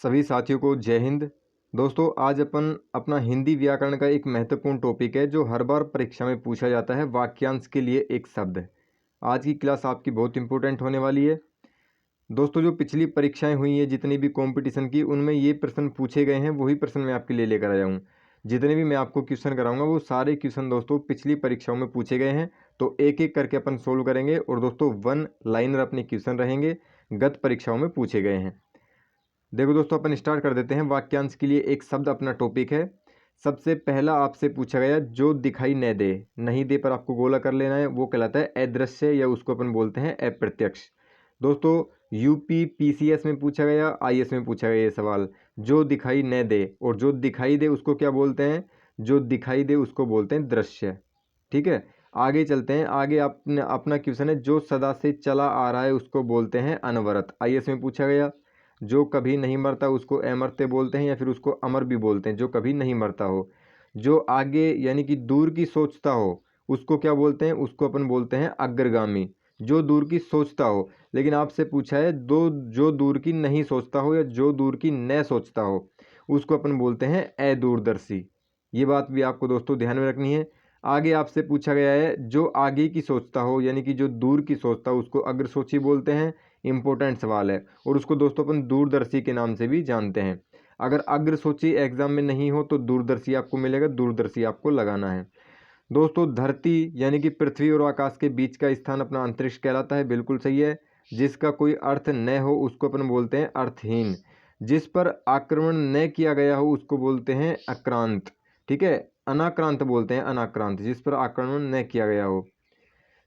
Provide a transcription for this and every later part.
सभी साथियों को जय हिंद। दोस्तों, आज अपन अपना हिंदी व्याकरण का एक महत्वपूर्ण टॉपिक है जो हर बार परीक्षा में पूछा जाता है, वाक्यांश के लिए एक शब्द। आज की क्लास आपकी बहुत इंपॉर्टेंट होने वाली है। दोस्तों, जो पिछली परीक्षाएं हुई हैं जितनी भी कंपटीशन की, उनमें ये प्रश्न पूछे गए हैं, वही प्रश्न मैं आपके लिए लेकर आया हूँ। जितने भी मैं आपको क्वेश्चन कराऊंगा वो सारे क्वेश्चन दोस्तों पिछली परीक्षाओं में पूछे गए हैं, तो एक एक करके अपन सोल्व करेंगे। और दोस्तों, वन लाइनर अपने क्वेश्चन रहेंगे, गत परीक्षाओं में पूछे गए हैं। देखो दोस्तों, अपन स्टार्ट कर देते हैं। वाक्यांश के लिए एक शब्द अपना टॉपिक है। सबसे पहला आपसे पूछा गया, जो दिखाई न दे, नहीं दे पर आपको गोला कर लेना है, वो कहलाता है अदृश्य, या उसको अपन बोलते हैं अप्रत्यक्ष। दोस्तों, यूपी पीसीएस में पूछा गया, आईएएस में पूछा गया ये सवाल, जो दिखाई न दे। और जो दिखाई दे उसको क्या बोलते हैं? जो दिखाई दे उसको बोलते हैं दृश्य। ठीक है, आगे चलते हैं। आगे अपना अपना क्वेश्चन है, जो सदा से चला आ रहा है उसको बोलते हैं अनवरत। आईएएस में पूछा गया, जो कभी नहीं मरता उसको अमर्त्य बोलते हैं, या फिर उसको अमर भी बोलते हैं, जो कभी नहीं मरता हो। जो आगे यानी कि दूर की सोचता हो उसको क्या बोलते हैं? उसको अपन बोलते हैं अग्रगामी, जो दूर की सोचता हो। लेकिन आपसे पूछा है जो दूर की नहीं सोचता हो या जो दूर की न सोचता हो, उसको अपन बोलते हैं अदूरदर्शी। ये बात भी आपको दोस्तों ध्यान में रखनी है। आगे आपसे पूछा गया है, जो आगे की सोचता हो यानी कि जो दूर की सोचता हो उसको अग्रसोची बोलते हैं। इंपॉर्टेंट सवाल है, और उसको दोस्तों अपन दूरदर्शी के नाम से भी जानते हैं। अगर अग्रसूची एग्जाम में नहीं हो तो दूरदर्शी आपको मिलेगा, दूरदर्शी आपको लगाना है। दोस्तों, धरती यानी कि पृथ्वी और आकाश के बीच का स्थान अपना अंतरिक्ष कहलाता है, बिल्कुल सही है। जिसका कोई अर्थ न हो उसको अपन बोलते हैं अर्थहीन। जिस पर आक्रमण न किया गया हो उसको बोलते हैं अक्रांत। ठीक है, अनाक्रांत बोलते हैं, अनाक्रांत जिस पर आक्रमण न किया गया हो।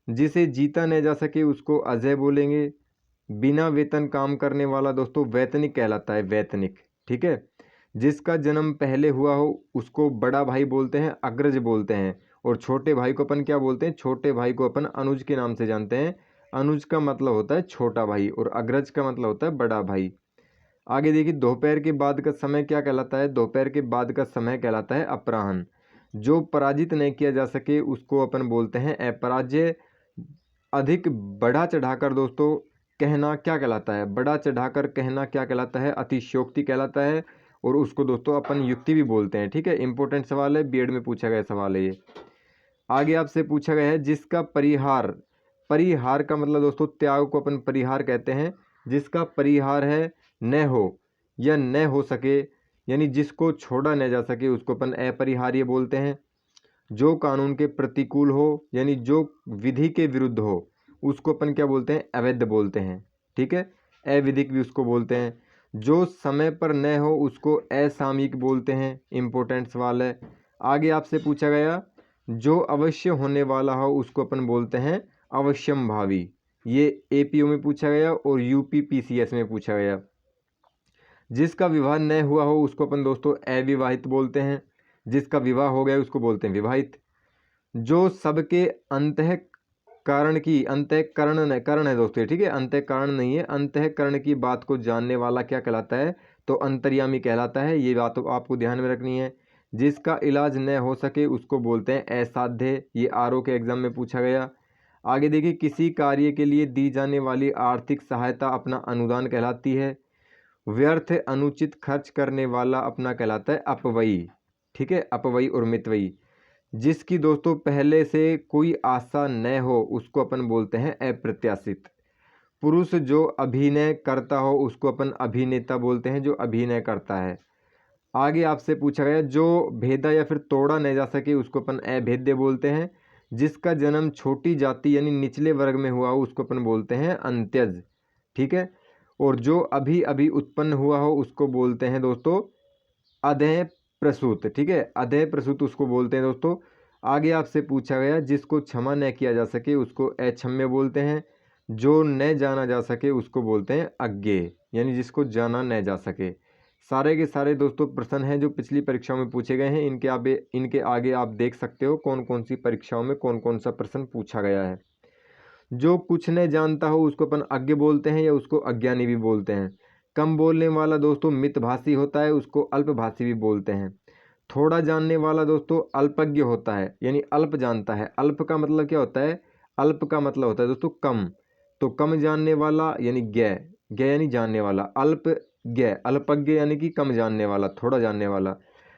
जिसे जीता न जा सके उसको अजय बोलेंगे। बिना वेतन काम करने वाला दोस्तों वैतनिक कहलाता है, वैतनिक। ठीक है, जिसका जन्म पहले हुआ हो उसको बड़ा भाई बोलते हैं, अग्रज बोलते हैं। और छोटे भाई को अपन क्या बोलते हैं? छोटे भाई को अपन अनुज के नाम से जानते हैं। अनुज का मतलब होता है छोटा भाई, और अग्रज का मतलब होता है बड़ा भाई। आगे देखिए, दोपहर के बाद का समय क्या कहलाता है? दोपहर के बाद का समय कहलाता है अपराह्न। जो पराजित नहीं किया जा सके उसको अपन बोलते हैं अपराजय। अधिक बढ़ा चढ़ाकर दोस्तों कहना क्या कहलाता है? बढ़ा चढ़ाकर कहना क्या कहलाता है? अतिशयोक्ति कहलाता है। और उसको दोस्तों अपन युक्ति भी बोलते हैं। ठीक है, इंपॉर्टेंट सवाल है, बीएड में पूछा गया सवाल है ये। आगे आपसे पूछा गया है, जिसका परिहार, परिहार का मतलब दोस्तों त्याग को अपन परिहार कहते हैं। जिसका परिहार है न हो या न हो सके, यानी जिसको छोड़ा न जा सके उसको अपन अपरिहार्य बोलते हैं। जो कानून के प्रतिकूल हो यानी जो विधि के विरुद्ध हो उसको अपन क्या बोलते हैं? अवैध बोलते हैं। ठीक है, अविधिक भी उसको बोलते हैं। जो समय पर न हो उसको असामयिक बोलते हैं। इंपॉर्टेंट सवाल है। आगे आपसे पूछा गया, जो अवश्य होने वाला हो उसको अपन बोलते हैं अवश्यंभावी। ये एपीओ में पूछा गया और यूपी पीसीएस में पूछा गया। जिसका विवाह न हुआ हो उसको अपन दोस्तों अविवाहित बोलते हैं। जिसका विवाह हो गया उसको बोलते हैं विवाहित। जो सबके अंतःकरण की, अंतःकरण करण है दोस्तों, ठीक है, अंतःकरण नहीं है, अंतःकरण की बात को जानने वाला क्या कहलाता है? तो अंतर्यामी कहलाता है। ये बात तो आपको ध्यान में रखनी है। जिसका इलाज न हो सके उसको बोलते हैं असाध्य। ये आरओ के एग्जाम में पूछा गया। आगे देखिए, किसी कार्य के लिए दी जाने वाली आर्थिक सहायता अपना अनुदान कहलाती है। व्यर्थ अनुचित खर्च करने वाला अपना कहलाता है अपव्ययी। ठीक है, अपव्ययी और मितव्ययी। जिसकी दोस्तों पहले से कोई आशा न हो उसको अपन बोलते हैं अप्रत्याशित। पुरुष जो अभिनय करता हो उसको अपन अभिनेता बोलते हैं, जो अभिनय करता है। आगे आपसे पूछा गया, जो भेदा या फिर तोड़ा न जा सके उसको अपन अभेद्य बोलते हैं। जिसका जन्म छोटी जाति यानी निचले वर्ग में हुआ हो उसको अपन बोलते हैं अंत्यज। ठीक है, और जो अभी अभी उत्पन्न हुआ हो उसको बोलते हैं दोस्तों अधेय प्रसूत। ठीक है, अधेय प्रसूत उसको बोलते हैं दोस्तों। आगे आपसे पूछा गया, जिसको क्षमा न किया जा सके उसको अक्षम्य बोलते हैं। जो न जाना जा सके उसको बोलते हैं अज्ञेय, यानी जिसको जाना न जा सके। सारे के सारे दोस्तों प्रश्न हैं जो पिछली परीक्षाओं में पूछे गए हैं। इनके आगे आप देख सकते हो कौन कौन सी परीक्षाओं में कौन कौन सा प्रश्न पूछा गया है। जो कुछ न जानता हो उसको अपन अज्ञ बोलते हैं, या उसको अज्ञानी भी बोलते हैं। कम बोलने वाला दोस्तों मितभाषी होता है, उसको अल्पभाषी भी बोलते हैं। थोड़ा जानने वाला दोस्तों अल्पज्ञ होता है, यानी अल्प जानता है। अल्प का मतलब क्या होता है? अल्प का मतलब होता है दोस्तों कम। तो कम जानने वाला यानी ज्ञ, ज्ञ यानी जानने वाला। अल्प अल्पज्ञ, अल्पज्ञ यानी कि कम जानने वाला, थोड़ा जानने वाला।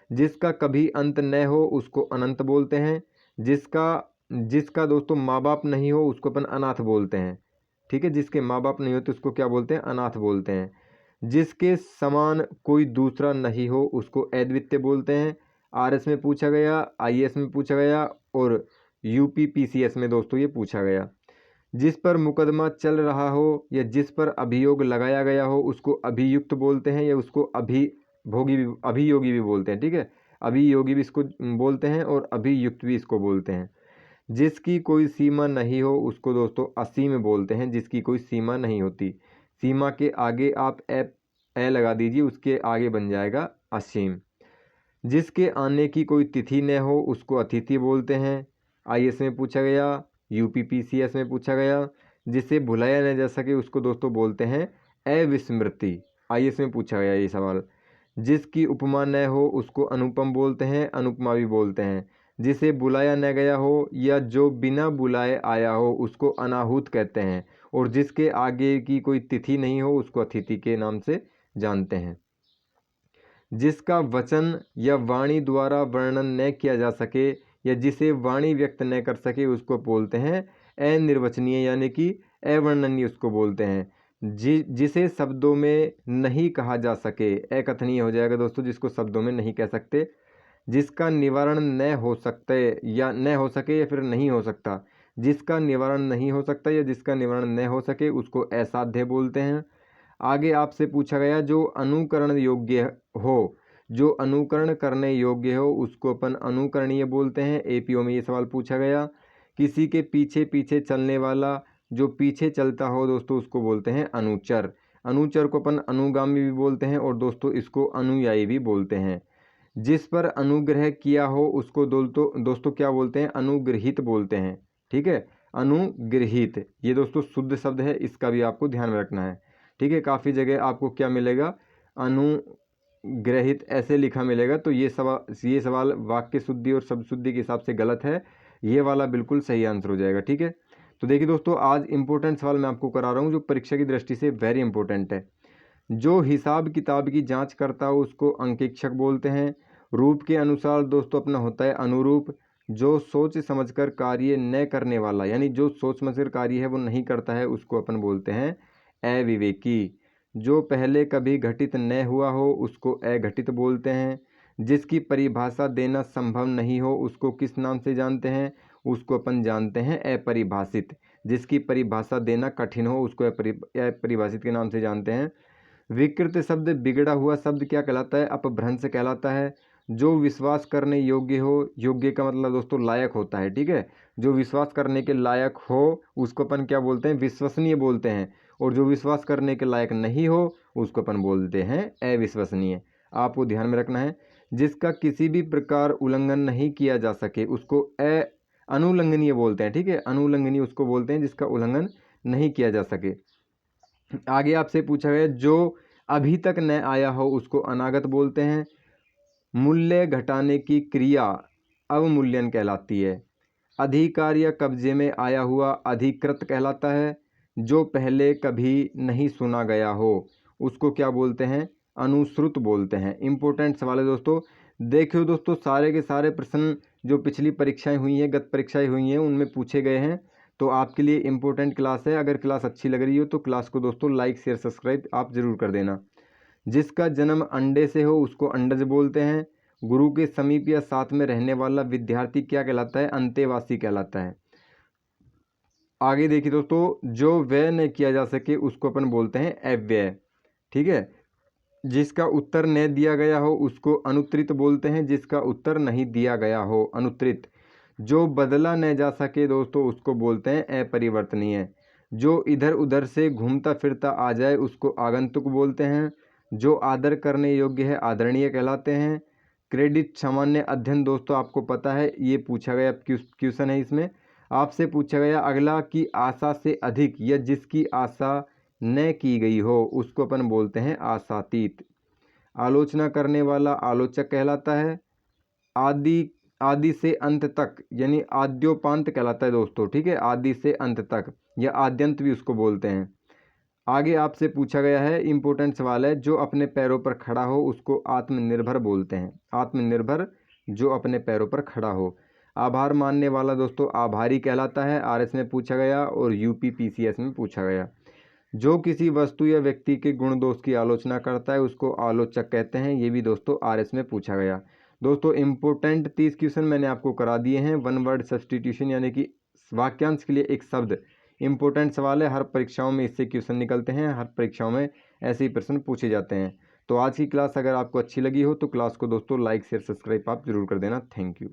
जिसका कभी अंत न हो उसको अनंत बोलते हैं। जिसका जिसका दोस्तों माँ बाप नहीं हो उसको अपन अनाथ बोलते हैं। ठीक है, जिसके माँ बाप नहीं होते उसको क्या बोलते हैं? अनाथ बोलते हैं। जिसके समान कोई दूसरा नहीं हो उसको अद्वितीय बोलते हैं। आरएस में पूछा गया, आईएएस में पूछा गया और यूपी पीसीएस में दोस्तों ये पूछा गया। जिस पर मुकदमा चल रहा हो या जिस पर अभियोग लगाया गया हो उसको अभियुक्त बोलते हैं या उसको अभियोगी भी बोलते हैं। ठीक है, अभियोगी भी इसको बोलते हैं और अभियुक्त भी इसको बोलते हैं। जिसकी कोई सीमा नहीं हो उसको दोस्तों असीम बोलते हैं, जिसकी कोई सीमा नहीं होती। सीमा के आगे आप ए लगा दीजिए, उसके आगे बन जाएगा असीम। जिसके आने की कोई तिथि न हो उसको अतिथि बोलते हैं। आईएएस में पूछा गया, यूपीपीसीएस में पूछा गया। जिसे भुलाया न जा सके उसको दोस्तों बोलते हैं अविस्मृति। आईएएस में पूछा गया ये सवाल। जिसकी उपमा न हो उसको अनुपम बोलते हैं, अनुपमा भी बोलते हैं। जिसे बुलाया न गया हो या जो बिना बुलाए आया हो उसको अनाहूत कहते हैं। और जिसके आगे की कोई तिथि नहीं हो उसको अतिथि के नाम से जानते हैं। जिसका वचन या वाणी द्वारा वर्णन न किया जा सके या जिसे वाणी व्यक्त न कर सके उसको बोलते हैं अनिर्वचनीय यानी कि अवर्णनीय उसको बोलते हैं। जिसे शब्दों में नहीं कहा जा सके, अकथनीय हो जाएगा दोस्तों, जिसको शब्दों में नहीं कह सकते। जिसका निवारण न हो सकते या न हो सके या फिर नहीं हो सकता, जिसका निवारण नहीं हो सकता या जिसका निवारण न हो सके उसको असाध्य बोलते हैं। आगे आपसे पूछा गया जो अनुकरण योग्य हो, जो अनुकरण करने योग्य हो उसको अपन अनुकरणीय बोलते हैं। एपीओ में ये सवाल पूछा गया। किसी के पीछे पीछे चलने वाला, जो पीछे चलता हो दोस्तों उसको बोलते हैं अनुचर। अनुचर को अपन अनुगामी भी बोलते हैं और दोस्तों इसको अनुयायी भी बोलते हैं। जिस पर अनुग्रह किया हो उसको दोस्तों क्या बोलते हैं? अनुग्रहित बोलते हैं। ठीक है, अनुग्रहित ये दोस्तों शुद्ध शब्द है, इसका भी आपको ध्यान में रखना है। ठीक है, काफ़ी जगह आपको क्या मिलेगा? अनुग्रहित ऐसे लिखा मिलेगा, तो ये सवाल वाक्य शुद्धि और शब्द शुद्धि के हिसाब से गलत है। ये वाला बिल्कुल सही आंसर हो जाएगा। ठीक है, तो देखिए दोस्तों आज इंपॉर्टेंट सवाल मैं आपको करा रहा हूँ जो परीक्षा की दृष्टि से वेरी इंपॉर्टेंट है। जो हिसाब किताब की जांच करता हो उसको अंकेक्षक बोलते हैं। रूप के अनुसार दोस्तों अपना होता है अनुरूप। जो सोच समझकर कार्य न करने वाला यानी जो सोच समझकर कार्य है वो नहीं करता है उसको अपन बोलते हैं अविवेकी। जो पहले कभी घटित न हुआ हो उसको अघटित बोलते हैं। जिसकी परिभाषा देना संभव नहीं हो उसको किस नाम से जानते हैं? उसको अपन जानते हैं अपरिभाषित। जिसकी परिभाषा देना कठिन हो उसको अपरिभाषित के नाम से जानते हैं। विकृत शब्द बिगड़ा हुआ शब्द क्या कहलाता है? अपभ्रंश कहलाता है। जो विश्वास करने योग्य हो, योग्य का मतलब दोस्तों लायक होता है। ठीक है, जो विश्वास करने के लायक हो उसको अपन क्या बोलते हैं? विश्वसनीय बोलते हैं। और जो विश्वास करने के लायक नहीं हो उसको अपन बोलते हैं अविश्वसनीय। आपको ध्यान में रखना है। जिसका किसी भी प्रकार उल्लंघन नहीं किया जा सके उसको अनुल्लंघनीय बोलते हैं। ठीक है, अनुल्लंघनीय उसको बोलते हैं जिसका उल्लंघन नहीं किया जा सके। आगे आपसे पूछा गया जो अभी तक न आया हो उसको अनागत बोलते हैं। मूल्य घटाने की क्रिया अवमूल्यन कहलाती है। अधिकार या कब्जे में आया हुआ अधिकृत कहलाता है। जो पहले कभी नहीं सुना गया हो उसको क्या बोलते हैं? अनुश्रुत बोलते हैं। इंपॉर्टेंट सवाल है दोस्तों। देखियो दोस्तों सारे के सारे प्रश्न जो पिछली परीक्षाएं हुई हैं, गत परीक्षाएं हुई हैं, उनमें पूछे गए हैं। तो आपके लिए इम्पोर्टेंट क्लास है। अगर क्लास अच्छी लग रही हो तो क्लास को दोस्तों लाइक शेयर सब्सक्राइब आप ज़रूर कर देना। जिसका जन्म अंडे से हो उसको अंडज बोलते हैं। गुरु के समीप या साथ में रहने वाला विद्यार्थी क्या कहलाता है? अंतेवासी कहलाता है। आगे देखिए दोस्तों जो व्यय न किया जा सके उसको अपन बोलते हैं अव्यय। ठीक है, जिसका उत्तर न दिया गया हो उसको अनुत्तरित बोलते हैं। जिसका उत्तर नहीं दिया गया हो अनुत्तरित। जो बदला न जा सके दोस्तों उसको बोलते हैं अपरिवर्तनीय। जो इधर उधर से घूमता फिरता आ जाए उसको आगंतुक बोलते हैं। जो आदर करने योग्य है आदरणीय कहलाते हैं। क्रेडिट सामान्य अध्ययन दोस्तों आपको पता है, ये पूछा गया क्वेश्चन है। इसमें आपसे पूछा गया अगला की आशा से अधिक या जिसकी आशा न की गई हो उसको अपन बोलते हैं आशातीत। आलोचना करने वाला आलोचक कहलाता है। आदि से अंत तक यानी आद्योपांत कहलाता है दोस्तों। ठीक है, आदि से अंत तक या आद्यंत भी उसको बोलते हैं। आगे आपसे पूछा गया है, इम्पोर्टेंट सवाल है, जो अपने पैरों पर खड़ा हो उसको आत्मनिर्भर बोलते हैं। आत्मनिर्भर जो अपने पैरों पर खड़ा हो। आभार मानने वाला दोस्तों आभारी कहलाता है, आरएस में पूछा गया और यूपी पीसीएस में पूछा गया। जो किसी वस्तु या व्यक्ति के गुण दोष की आलोचना करता है उसको आलोचक कहते हैं, ये भी दोस्तों आरएस में पूछा गया। दोस्तों इम्पोर्टेंट 30 क्वेश्चन मैंने आपको करा दिए हैं। वन वर्ड सब्सटीट्यूशन यानी कि वाक्यांश के लिए एक शब्द, इम्पोर्टेंट सवाल है, हर परीक्षाओं में इससे क्वेश्चन निकलते हैं, हर परीक्षाओं में ऐसे ही प्रश्न पूछे जाते हैं। तो आज की क्लास अगर आपको अच्छी लगी हो तो क्लास को दोस्तों लाइक शेयर सब्सक्राइब आप जरूर कर देना। Thank you.